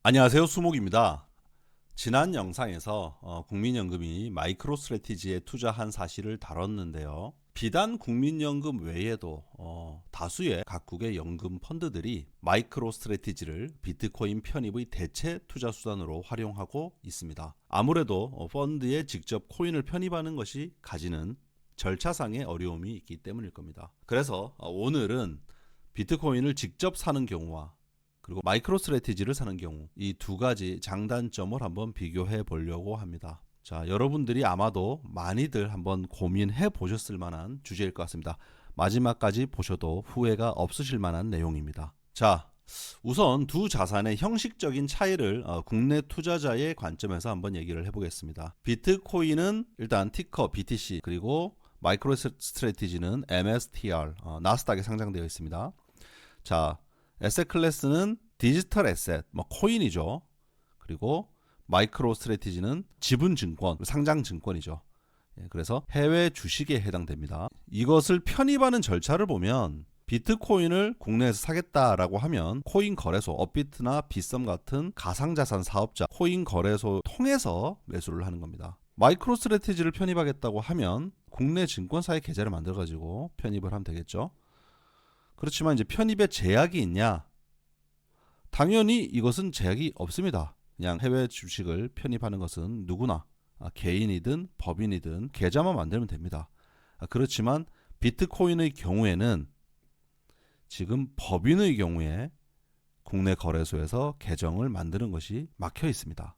안녕하세요, 수목입니다. 지난 영상에서 국민연금이 마이크로 스트래티지에 투자한 사실을 다뤘는데요. 비단 국민연금 외에도 다수의 각국의 연금 펀드들이 마이크로 스트래티지를 비트코인 편입의 대체 투자 수단으로 활용하고 있습니다. 아무래도 펀드에 직접 코인을 편입하는 것이 가지는 절차상의 어려움이 있기 때문일 겁니다. 그래서 오늘은 비트코인을 직접 사는 경우와 그리고 마이크로 스트래티지를 사는 경우 이 두 가지 장단점을 한번 비교해 보려고 합니다. 자, 여러분들이 아마도 많이들 한번 고민해 보셨을 만한 주제일 것 같습니다. 마지막까지 보셔도 후회가 없으실 만한 내용입니다. 자, 우선 두 자산의 형식적인 차이를 국내 투자자의 관점에서 한번 얘기를 해보겠습니다. 비트코인은 일단 티커 BTC 그리고 마이크로 스트래티지는 MSTR 나스닥에 상장되어 있습니다. 자, 에셋 클래스는 디지털 에셋, 코인이죠. 그리고 마이크로 스트래티지는 지분 증권, 상장 증권이죠. 그래서 해외 주식에 해당됩니다. 이것을 편입하는 절차를 보면 비트코인을 국내에서 사겠다라고 하면 코인 거래소, 업비트나 빗썸 같은 가상자산 사업자 코인 거래소 통해서 매수를 하는 겁니다. 마이크로 스트래티지를 편입하겠다고 하면 국내 증권사의 계좌를 만들어 가지고 편입을 하면 되겠죠. 그렇지만 이제 편입에 제약이 있냐? 당연히 이것은 제약이 없습니다. 그냥 해외 주식을 편입하는 것은 누구나 개인이든 법인이든 계좌만 만들면 됩니다. 그렇지만 비트코인의 경우에는 지금 법인의 경우에 국내 거래소에서 계정을 만드는 것이 막혀 있습니다.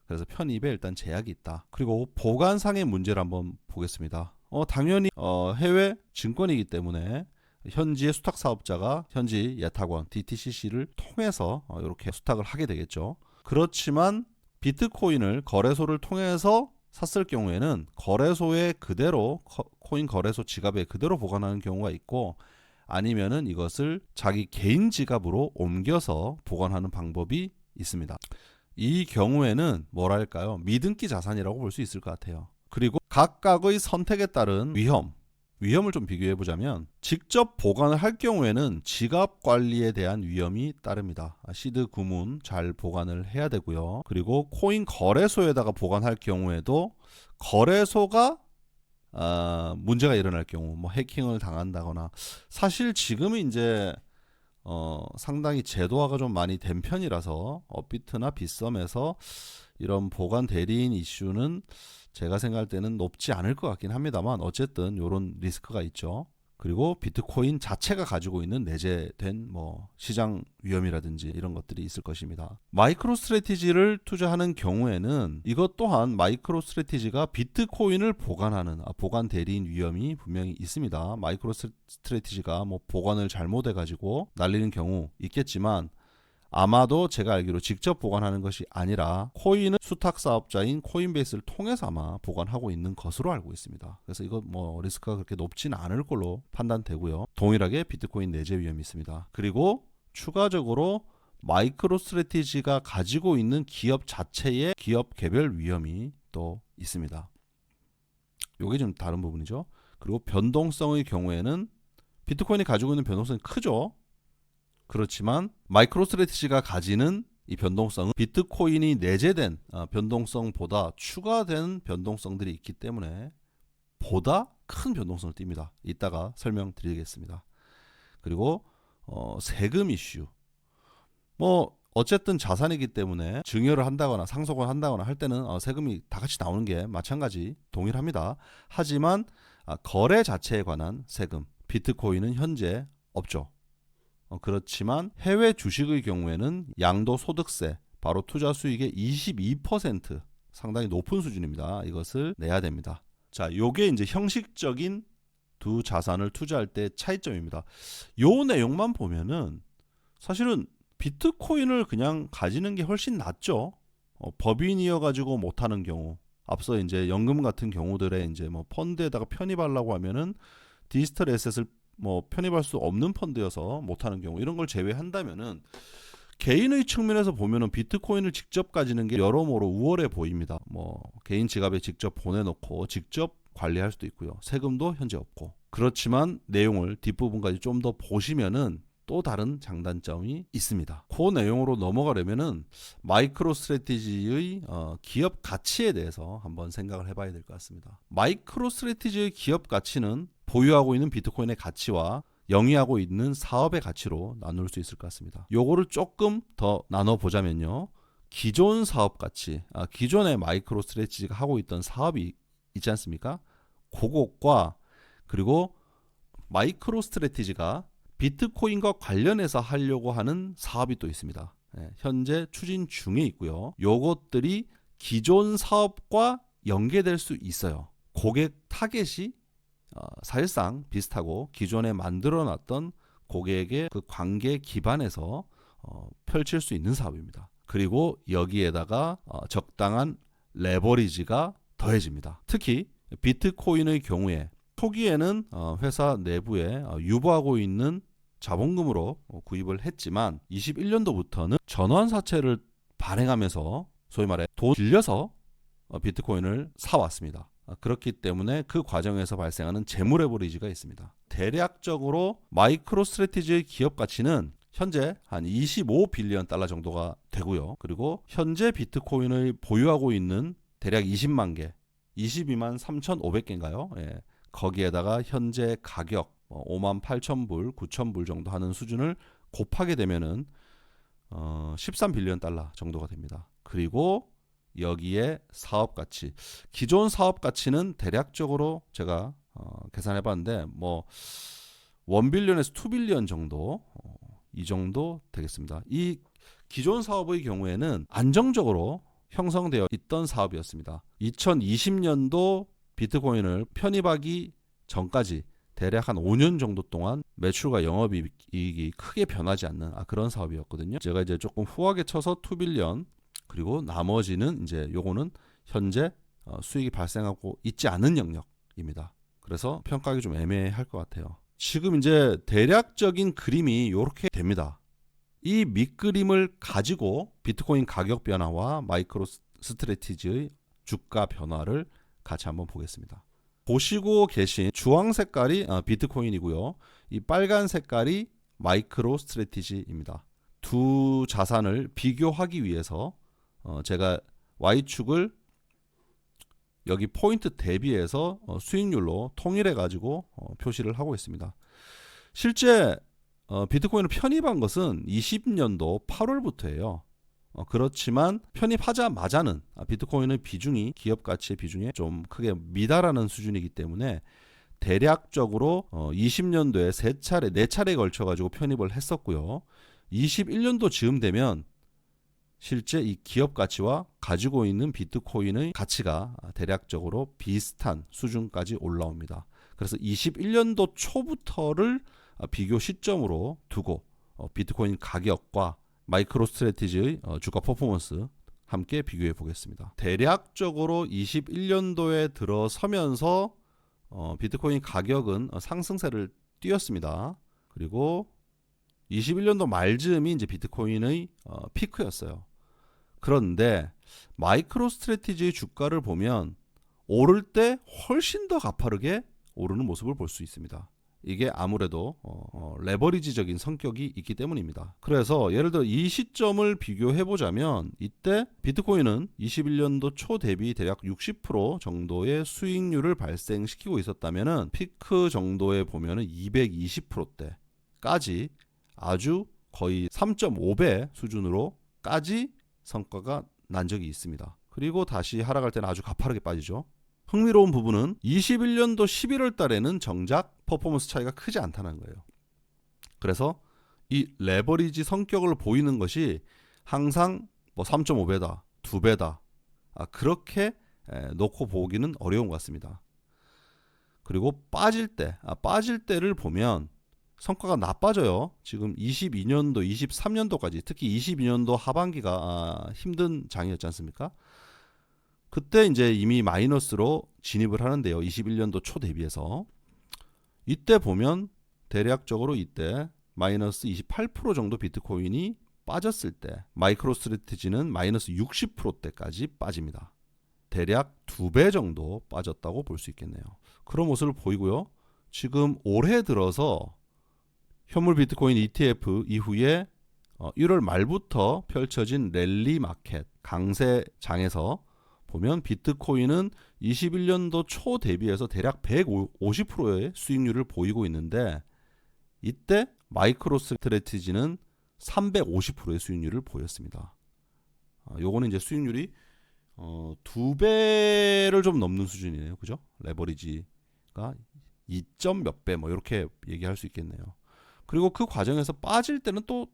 그래서 편입에 일단 제약이 있다. 그리고 보관상의 문제를 한번 보겠습니다. 당연히 해외 증권이기 때문에 현지의 수탁 사업자가 현지 예탁원 DTCC를 통해서 이렇게 수탁을 하게 되겠죠. 그렇지만 비트코인을 거래소를 통해서 샀을 경우에는 거래소에 그대로 코인 거래소 지갑에 그대로 보관하는 경우가 있고 아니면은 이것을 자기 개인 지갑으로 옮겨서 보관하는 방법이 있습니다. 이 경우에는 뭐랄까요? 미등기 자산이라고 볼 수 있을 것 같아요. 그리고 각각의 선택에 따른 위험을 좀 비교해 보자면 직접 보관을 할 경우에는 지갑 관리에 대한 위험이 따릅니다. 시드 구문 잘 보관을 해야 되고요. 그리고 코인 거래소에다가 보관할 경우에도 거래소가 문제가 일어날 경우 해킹을 당한다거나 사실 지금은 이제 상당히 제도화가 좀 많이 된 편이라서 업비트나 빗썸에서 이런 보관 대리인 이슈는 제가 생각할 때는 높지 않을 것 같긴 합니다만 어쨌든 이런 리스크가 있죠. 그리고 비트코인 자체가 가지고 있는 내재된 시장 위험이라든지 이런 것들이 있을 것입니다. 마이크로 스트래티지를 투자하는 경우에는 이것 또한 마이크로 스트래티지가 비트코인을 보관하는 보관 대리인 위험이 분명히 있습니다. 마이크로 스트래티지가 보관을 잘못해 가지고 날리는 경우 있겠지만 아마도 제가 알기로 직접 보관하는 것이 아니라 코인은 수탁 사업자인 코인베이스를 통해서 아마 보관하고 있는 것으로 알고 있습니다. 그래서 이거 리스크가 그렇게 높지는 않을 걸로 판단되고요. 동일하게 비트코인 내재 위험이 있습니다. 그리고 추가적으로 마이크로 스트래티지가 가지고 있는 기업 자체의 기업 개별 위험이 또 있습니다. 이게 좀 다른 부분이죠. 그리고 변동성의 경우에는 비트코인이 가지고 있는 변동성이 크죠. 그렇지만 마이크로 스트래티지가 가지는 이 변동성은 비트코인이 내재된 변동성보다 추가된 변동성들이 있기 때문에 보다 큰 변동성을 띱니다. 이따가 설명드리겠습니다. 그리고 세금 이슈. 어쨌든 자산이기 때문에 증여를 한다거나 상속을 한다거나 할 때는 세금이 다 같이 나오는 게 마찬가지 동일합니다. 하지만 거래 자체에 관한 세금, 비트코인은 현재 없죠. 그렇지만 해외 주식의 경우에는 양도소득세, 바로 투자 수익의 22% 상당히 높은 수준입니다. 이것을 내야 됩니다. 자, 요게 이제 형식적인 두 자산을 투자할 때 차이점입니다. 요 내용만 보면은 사실은 비트코인을 그냥 가지는 게 훨씬 낫죠. 법인이어 가지고 못하는 경우, 앞서 이제 연금 같은 경우들에 이제 펀드에다가 편입하려고 하면은 디지털 에셋을 편입할 수 없는 펀드여서 못하는 경우 이런 걸 제외한다면은 개인의 측면에서 보면은 비트코인을 직접 가지는 게 여러모로 우월해 보입니다. 개인 지갑에 직접 보내놓고 직접 관리할 수도 있고요. 세금도 현재 없고. 그렇지만 내용을 뒷부분까지 좀 더 보시면은 또 다른 장단점이 있습니다. 그 내용으로 넘어가려면은 마이크로 스트래티지의 기업 가치에 대해서 한번 생각을 해봐야 될 것 같습니다. 마이크로 스트래티지의 기업 가치는 보유하고 있는 비트코인의 가치와 영위하고 있는 사업의 가치로 나눌 수 있을 것 같습니다. 요거를 조금 더 나눠보자면요. 기존 사업 가치, 기존의 마이크로 스트래티지가 하고 있던 사업이 있지 않습니까? 그것과 그리고 마이크로 스트래티지가 비트코인과 관련해서 하려고 하는 사업이 또 있습니다. 현재 추진 중에 있고요. 요것들이 기존 사업과 연계될 수 있어요. 고객 타겟이 사실상 비슷하고 기존에 만들어놨던 고객의 그 관계 기반에서 펼칠 수 있는 사업입니다. 그리고 여기에다가 적당한 레버리지가 더해집니다. 특히 비트코인의 경우에 초기에는 회사 내부에 유보하고 있는 자본금으로 구입을 했지만 21년도부터는 전환사채를 발행하면서 소위 말해 돈 빌려서 비트코인을 사왔습니다. 그렇기 때문에 그 과정에서 발생하는 재무 레버리지가 있습니다. 대략적으로 마이크로 스트래티지의 기업 가치는 현재 한 25빌리언 달러 정도가 되고요. 그리고 현재 비트코인을 보유하고 있는 대략 20만 개, 22만 3,500개인가요? 예. 거기에다가 현재 가격 5만 8천 불, 9천 불 정도 하는 수준을 곱하게 되면은 13빌리언 달러 정도가 됩니다. 그리고 여기에 사업 가치, 기존 사업 가치는 대략적으로 제가 계산해 봤는데 뭐 1빌리언에서 2빌리언 정도 이 정도 되겠습니다. 이 기존 사업의 경우에는 안정적으로 형성되어 있던 사업이었습니다. 2020년도 비트코인을 편입하기 전까지 대략 한 5년 정도 동안 매출과 영업이익이 크게 변하지 않는 그런 사업이었거든요. 제가 이제 조금 후하게 쳐서 2빌리언 그리고 나머지는 이제 요거는 현재 수익이 발생하고 있지 않은 영역입니다. 그래서 평가하기 좀 애매할 것 같아요. 지금 이제 대략적인 그림이 이렇게 됩니다. 이 밑그림을 가지고 비트코인 가격 변화와 마이크로 스트래티지의 주가 변화를 같이 한번 보겠습니다. 보시고 계신 주황 색깔이 비트코인이고요. 이 빨간 색깔이 마이크로 스트래티지입니다. 두 자산을 비교하기 위해서 제가 Y축을 여기 포인트 대비해서 수익률로 통일해 가지고 표시를 하고 있습니다. 실제 비트코인을 편입한 것은 20년도 8월부터예요. 그렇지만 편입하자마자는 비트코인의 비중이 기업 가치의 비중에 좀 크게 미달하는 수준이기 때문에 대략적으로 20년도에 3차례, 4차례에 걸쳐 가지고 편입을 했었고요. 21년도 즈음 되면 실제 이 기업 가치와 가지고 있는 비트코인의 가치가 대략적으로 비슷한 수준까지 올라옵니다. 그래서 21년도 초부터를 비교 시점으로 두고 비트코인 가격과 마이크로 스트래티지의 주가 퍼포먼스 함께 비교해 보겠습니다. 대략적으로 21년도에 들어서면서 비트코인 가격은 상승세를 띄었습니다. 그리고 21년도 말즈음이 이제 비트코인의 피크였어요. 그런데 마이크로 스트래티지의 주가를 보면 오를 때 훨씬 더 가파르게 오르는 모습을 볼 수 있습니다. 이게 아무래도 레버리지적인 성격이 있기 때문입니다. 그래서 예를 들어 이 시점을 비교해 보자면 이때 비트코인은 21년도 초 대비 대략 60% 정도의 수익률을 발생시키고 있었다면은 피크 정도에 보면은 220%대까지 아주 거의 3.5배 수준으로까지 성과가 난 적이 있습니다. 그리고 다시 하락할 때는 아주 가파르게 빠지죠. 흥미로운 부분은 21년도 11월 달에는 정작 퍼포먼스 차이가 크지 않다는 거예요. 그래서 이 레버리지 성격을 보이는 것이 항상 뭐 3.5배다, 2배다 그렇게 놓고 보기는 어려운 것 같습니다. 그리고 빠질 때를 보면 성과가 나빠져요. 지금 22년도, 23년도까지 특히 22년도 하반기가 힘든 장이었지 않습니까? 그때 이제 이미 마이너스로 진입을 하는데요. 21년도 초 대비해서 이때 보면 대략적으로 이때 마이너스 28% 정도 비트코인이 빠졌을 때 마이크로 스트래티지는 마이너스 60%대까지 빠집니다. 대략 2배 정도 빠졌다고 볼 수 있겠네요. 그런 모습을 보이고요. 지금 올해 들어서 현물 비트코인 ETF 이후에 1월 말부터 펼쳐진 랠리 마켓 강세장에서 보면 비트코인은 21년도 초 대비해서 대략 150%의 수익률을 보이고 있는데 이때 마이크로 스트래티지는 350%의 수익률을 보였습니다. 요거는 이제 수익률이 2배를 좀 넘는 수준이네요. 그죠? 레버리지가 2점 몇 배 뭐 이렇게 얘기할 수 있겠네요. 그리고 그 과정에서 빠질 때는 또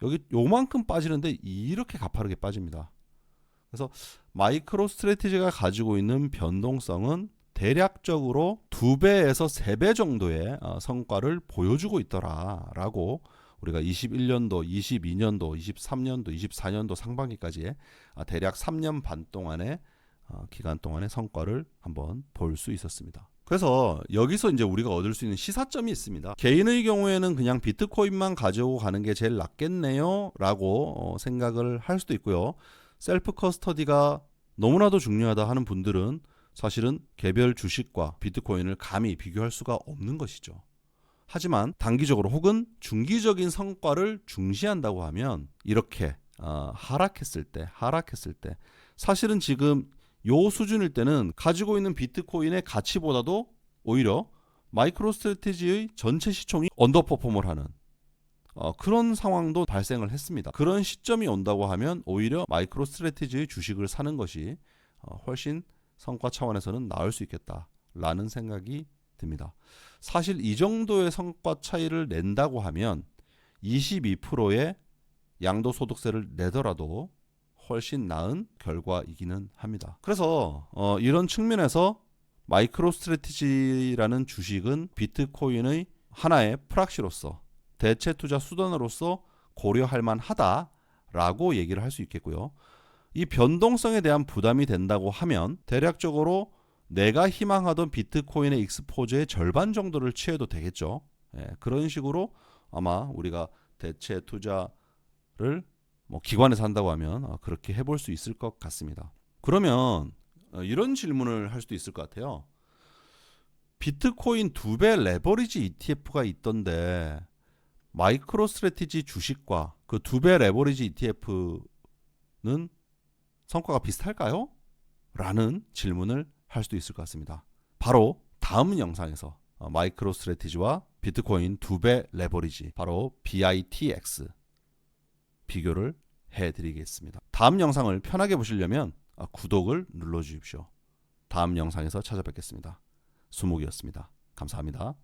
여기 요만큼 빠지는데 이렇게 가파르게 빠집니다. 그래서 마이크로 스트래티지가 가지고 있는 변동성은 대략적으로 2배에서 3배 정도의 성과를 보여주고 있더라라고 우리가 21년도, 22년도, 23년도, 24년도 상반기까지의 대략 3년 반 동안의 기간 동안의 성과를 한번 볼 수 있었습니다. 그래서 여기서 이제 우리가 얻을 수 있는 시사점이 있습니다. 개인의 경우에는 그냥 비트코인만 가지고 가는 게 제일 낫겠네요 라고 생각을 할 수도 있고요. 셀프 커스터디가 너무나도 중요하다 하는 분들은 사실은 개별 주식과 비트코인을 감히 비교할 수가 없는 것이죠. 하지만 단기적으로 혹은 중기적인 성과를 중시한다고 하면 이렇게 하락했을 때 사실은 지금 요 수준일 때는 가지고 있는 비트코인의 가치보다도 오히려 마이크로 스트래티지의 전체 시총이 언더퍼폼을 하는 그런 상황도 발생을 했습니다. 그런 시점이 온다고 하면 오히려 마이크로 스트래티지의 주식을 사는 것이 훨씬 성과 차원에서는 나을 수 있겠다라는 생각이 듭니다. 사실 이 정도의 성과 차이를 낸다고 하면 22%의 양도소득세를 내더라도 훨씬 나은 결과이기는 합니다. 그래서 이런 측면에서 마이크로 스트래티지라는 주식은 비트코인의 하나의 프락시로서 대체 투자 수단으로서 고려할 만하다라고 얘기를 할 수 있겠고요. 이 변동성에 대한 부담이 된다고 하면 대략적으로 내가 희망하던 비트코인의 익스포저의 절반 정도를 취해도 되겠죠. 그런 식으로 아마 우리가 대체 투자를 기관에서 한다고 하면 그렇게 해볼 수 있을 것 같습니다. 그러면 이런 질문을 할 수도 있을 것 같아요. 비트코인 2배 레버리지 ETF가 있던데 마이크로 스트래티지 주식과 그 2배 레버리지 ETF는 성과가 비슷할까요? 라는 질문을 할 수도 있을 것 같습니다. 바로 다음 영상에서 마이크로 스트래티지와 비트코인 2배 레버리지 바로 BITX 비교를 해드리겠습니다. 다음 영상을 편하게 보시려면 구독을 눌러주십시오. 다음 영상에서 찾아뵙겠습니다. 수목이었습니다. 감사합니다.